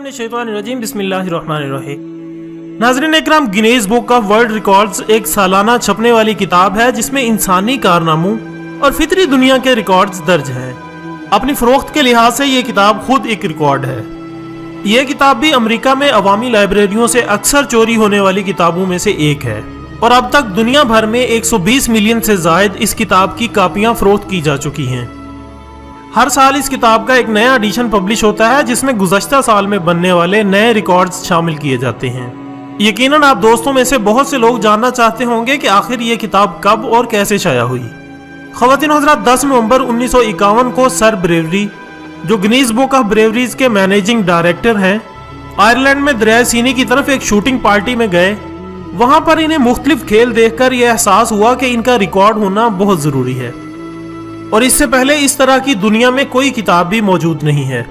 बिस्मिल्लाहिर्रहमानिर्रहीम बिस्मिल्लाहिर्रहमानिर्रहीम। नाज़रीन इकराम, Guinness book of world records एक सालाना छपने वाली किताब है जिसमें इंसानी कारनामों और फितरी दुनिया के रिकॉर्ड्स दर्ज हैं। अपनी फरोख्त के लिहाज से ये किताब खुद एक रिकॉर्ड है। यह किताब भी अमेरिका में अवामी लाइब्रेरियों से अक्सर चोरी होने वाली किताबों में से एक है और अब तक दुनिया भर में 120 मिलियन से जायद इस किताब की कापियां फरोख्त की जा चुकी हैं। हर साल इस किताब का एक नया एडिशन पब्लिश होता है जिसमें गुज़श्ता साल में बनने वाले नए रिकॉर्ड्स शामिल किए जाते हैं। यकीनन आप दोस्तों में से बहुत से लोग जानना चाहते होंगे कि आखिर ये किताब कब और कैसे शाया हुई। ख़वातीन हज़रात, 10 नवंबर 1951 को सर ब्रेवरी, जो गिनीज बुक ऑफ ब्रेवरीज के मैनेजिंग डायरेक्टर हैं, आयरलैंड में दरिया सीनी की तरफ एक शूटिंग पार्टी में गए। वहां पर इन्हें मुख्तलिफ खेल देखकर यह एहसास हुआ कि इनका रिकॉर्ड होना बहुत ज़रूरी है और इससे पहले इस तरह की दुनिया में कोई किताब भी मौजूद नहीं है।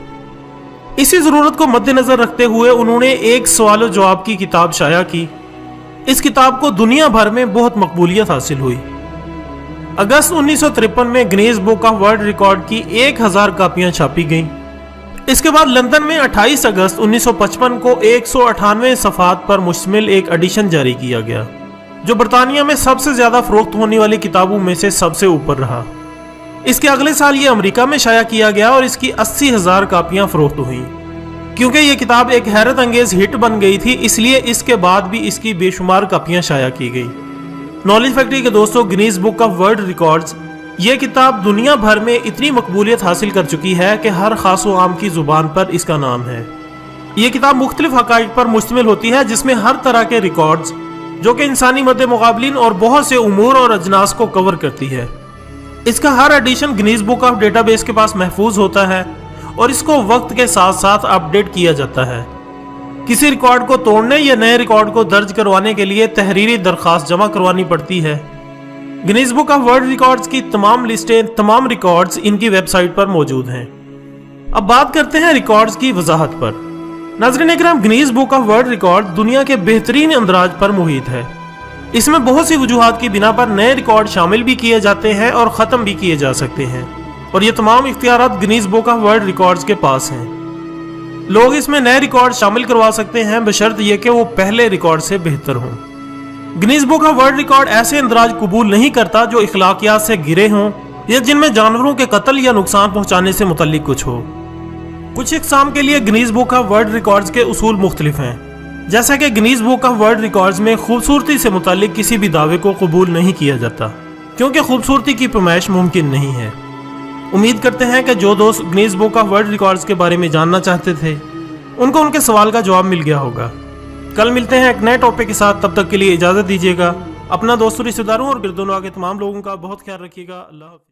इसी ज़रूरत को मद्देनज़र रखते हुए उन्होंने एक सवाल जवाब की किताब शाया की। इस किताब को दुनिया भर में बहुत मकबूलियत हासिल हुई। अगस्त 1953 में Guinness book of world record की 1000 कापियां छापी गईं। इसके बाद लंदन में 28 अगस्त 1955 को 198 सफ़ात पर मुश्तमिल एक एडिशन जारी किया गया, जो बरतानिया में सबसे ज़्यादा फरोख्त होने वाली किताबों में से सबसे ऊपर रहा। इसके अगले साल ये अमेरिका में शाया किया गया और इसकी 80,000 कापियां फरोख्त हुईं। क्योंकि ये किताब एक हैरत अंगेज हिट बन गई थी, इसलिए इसके बाद भी इसकी बेशुमार कापियां शाया की गई। नॉलेज फैक्ट्री के दोस्तों, Guinness book of world records ये किताब दुनिया भर में इतनी मकबूलियत हासिल कर चुकी है कि हर खास व आम की जुबान पर इसका नाम है। ये किताब मुख्तलिफ हक़ाइक़ पर मुश्तमिल होती है, जिसमें हर तरह के रिकॉर्ड्स जो कि इंसानी मद्दे मुक़ाबलिन और बहुत से उमूर और अजनास को कवर करती है। इसका हर edition Guinness book of database के पास महफूज होता है और इसको वक्त के साथ साथ अपडेट किया जाता है। किसी रिकॉर्ड को तोड़ने या नए रिकॉर्ड को दर्ज करवाने के लिए तहरीरी दरख्वास्त जमा करवानी पड़ती है। Guinness book of world records की तमाम लिस्टें, तमाम रिकॉर्ड्स इनकी वेबसाइट पर मौजूद हैं। अब बात करते हैं रिकॉर्ड्स की वजाहत पर। नाज़रीन इकराम, Guinness book of world record दुनिया के बेहतरीन अंदराज पर मुहित है। इसमें बहुत सी वजूहात की बिना पर नए रिकॉर्ड शामिल भी किए जाते हैं और ख़त्म भी किए जा सकते हैं और ये तमाम इख्तियारात Guinness book of world records के पास हैं। लोग इसमें नए रिकॉर्ड शामिल करवा सकते हैं बशर्त यह कि वो पहले रिकॉर्ड से बेहतर हों। Guinness book of world record ऐसे अंदराज कबूल नहीं करता जो इखलाकियात से गिरे हों या जिनमें जानवरों के कत्ल या नुकसान पहुंचाने से मुतल्लिक कुछ हो। कुछ इक़साम के लिए Guinness book of world records के उसूल मुख्तलिफ हैं, जैसा कि Guinness book of world records में खूबसूरती से मुतल्लिक किसी भी दावे को कबूल नहीं किया जाता, क्योंकि खूबसूरती की पैमाइश मुमकिन नहीं है। उम्मीद करते हैं कि जो दोस्त Guinness book of world records के बारे में जानना चाहते थे उनको उनके सवाल का जवाब मिल गया होगा। कल मिलते हैं एक नए टॉपिक के साथ, तब तक के लिए इजाज़त दीजिएगा। अपना दोस्तों, रिश्तेदारों और गिरदोनवा के तमाम लोगों का बहुत ख्याल रखिएगा। अल्लाह हाफ़िज़।